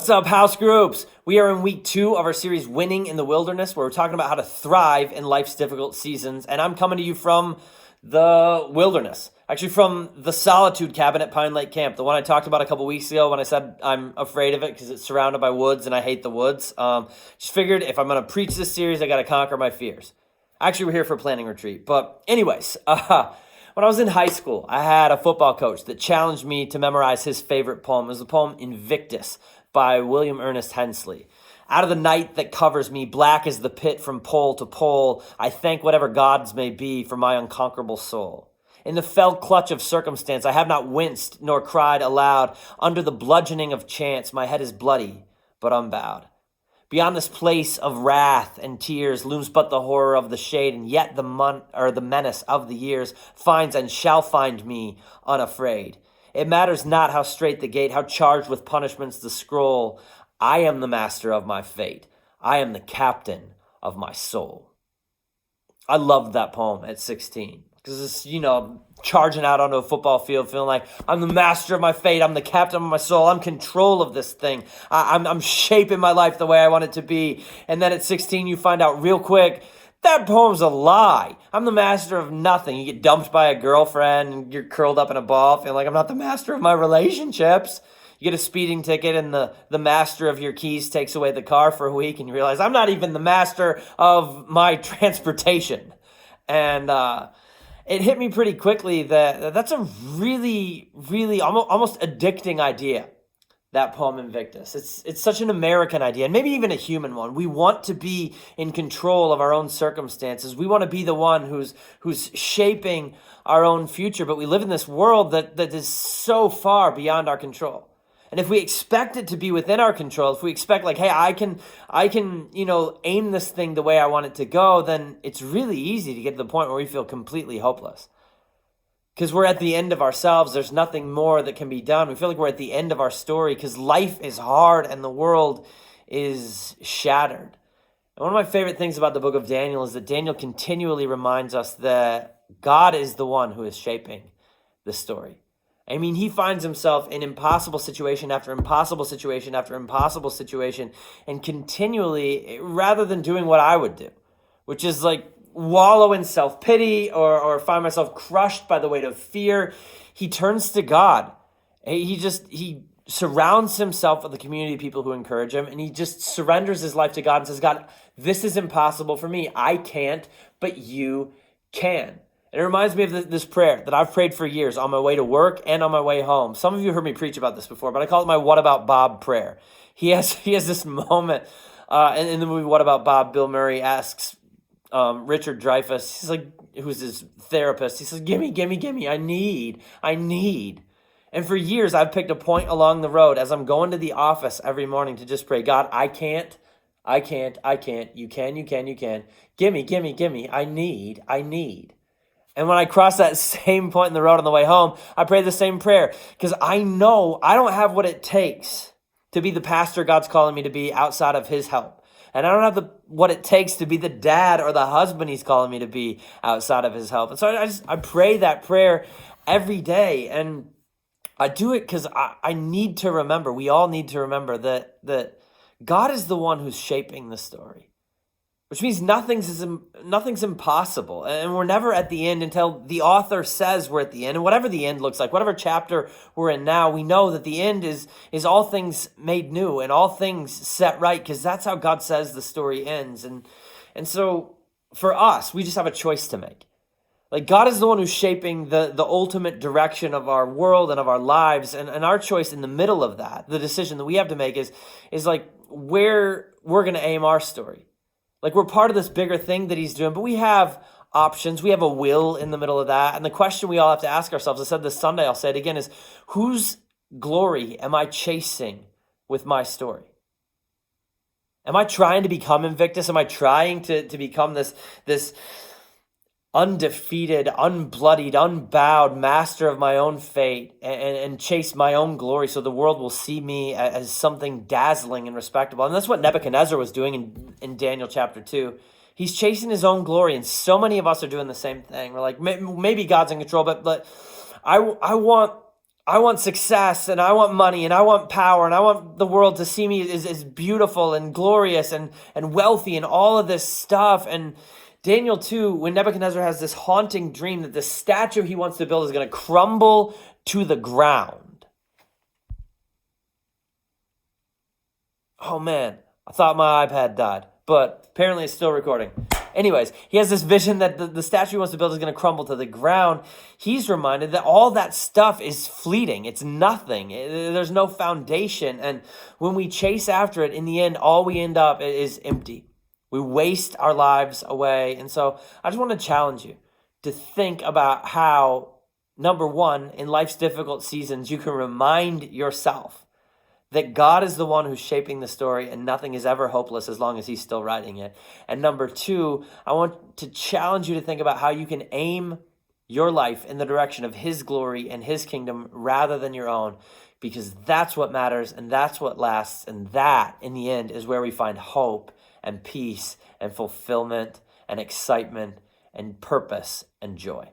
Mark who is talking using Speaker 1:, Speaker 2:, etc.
Speaker 1: What's up, house groups? We are in week 2 of our series, Winning in the Wilderness, where we're talking about how to thrive in life's difficult seasons. And I'm coming to you from the wilderness, actually from the Solitude Cabin at Pine Lake Camp, the one I talked about a couple weeks ago when I said I'm afraid of it because it's surrounded by woods and I hate the woods. Just figured if I'm going to preach this series, I got to conquer my fears. Actually, we're here for a planning retreat. But anyways, when I was in high school, I had a football coach that challenged me to memorize his favorite poem. It was the poem Invictus by William Ernest Hensley. Out of the night that covers me, black as the pit from pole to pole, I thank whatever gods may be for my unconquerable soul. In the fell clutch of circumstance, I have not winced nor cried aloud. Under the bludgeoning of chance, my head is bloody, but unbowed. Beyond this place of wrath and tears looms but the horror of the shade, and yet the menace of the years finds and shall find me unafraid. It matters not how straight the gate, how charged with punishments the scroll. I am the master of my fate. I am the captain of my soul. I loved that poem at 16 because it's, charging out onto a football field feeling like I'm the master of my fate. I'm the captain of my soul. I'm in control of this thing. I'm shaping my life the way I want it to be. And then at 16, you find out real quick, that poem's a lie. I'm the master of nothing. You get dumped by a girlfriend and you're curled up in a ball feeling like I'm not the master of my relationships. You get a speeding ticket and the master of your keys takes away the car for a week and you realize I'm not even the master of my transportation. And it hit me pretty quickly that that's a really, really almost addicting idea. That poem Invictus. It's such an American idea, and maybe even a human one. We want to be in control of our own circumstances. We want to be the one who's shaping our own future, but we live in this world that is so far beyond our control. And if we expect it to be within our control, if we expect like, hey, I can aim this thing the way I want it to go, then it's really easy to get to the point where we feel completely hopeless. Because we're at the end of ourselves. There's nothing more that can be done. We feel like we're at the end of our story because life is hard and the world is shattered. And one of my favorite things about the book of Daniel is that Daniel continually reminds us that God is the one who is shaping the story. I mean, he finds himself in impossible situation after impossible situation after impossible situation, and continually, rather than doing what I would do, which is like wallow in self-pity or find myself crushed by the weight of fear, he turns to God. He surrounds himself with a community of people who encourage him, and he just surrenders his life to God and says, God, this is impossible for me. I can't, but you can. And it reminds me of this prayer that I've prayed for years on my way to work and on my way home. Some of you heard me preach about this before, but I call it my What About Bob prayer. He has this moment in the movie What About Bob. Bill Murray asks Richard Dreyfuss, he's like, who's his therapist, he says, gimme, I need. And for years, I've picked a point along the road as I'm going to the office every morning to just pray, God, I can't, you can, gimme, I need. And when I cross that same point in the road on the way home, I pray the same prayer because I know I don't have what it takes to be the pastor God's calling me to be outside of his help. And I don't have what it takes to be the dad or the husband he's calling me to be outside of his help. And so I pray that prayer every day. And I do it because I need to remember, we all need to remember that God is the one who's shaping the story. Which means nothing's impossible. And we're never at the end until the author says we're at the end. And whatever the end looks like, whatever chapter we're in now, we know that the end is all things made new and all things set right, because that's how God says the story ends. And so for us, we just have a choice to make. Like, God is the one who's shaping the ultimate direction of our world and of our lives. And our choice in the middle of that, the decision that we have to make is like where we're going to aim our story. Like, we're part of this bigger thing that he's doing, but we have options. We have a will in the middle of that. And the question we all have to ask ourselves, I said this Sunday, I'll say it again, is whose glory am I chasing with my story? Am I trying to become Invictus? Am I trying to become this undefeated, unbloodied, unbowed master of my own fate and chase my own glory so the world will see me as something dazzling and respectable? And that's what Nebuchadnezzar was doing in Daniel chapter 2. He's chasing his own glory, and so many of us are doing the same thing. We're like, maybe God's in control, but I want I want success and I want money and I want power and I want the world to see me as beautiful and glorious and wealthy and all of this stuff. And Daniel 2, when Nebuchadnezzar has this haunting dream that the statue he wants to build is going to crumble to the ground. Oh man, I thought my iPad died, but apparently it's still recording. Anyways, he has this vision that the statue he wants to build is going to crumble to the ground. He's reminded that all that stuff is fleeting. It's nothing. There's no foundation. And when we chase after it, in the end, all we end up is empty. We waste our lives away. And so I just want to challenge you to think about how, number one, in life's difficult seasons, you can remind yourself that God is the one who's shaping the story and nothing is ever hopeless as long as he's still writing it. And number two, I want to challenge you to think about how you can aim your life in the direction of his glory and his kingdom rather than your own, because that's what matters and that's what lasts. And that, in the end, is where we find hope and peace and fulfillment and excitement and purpose and joy.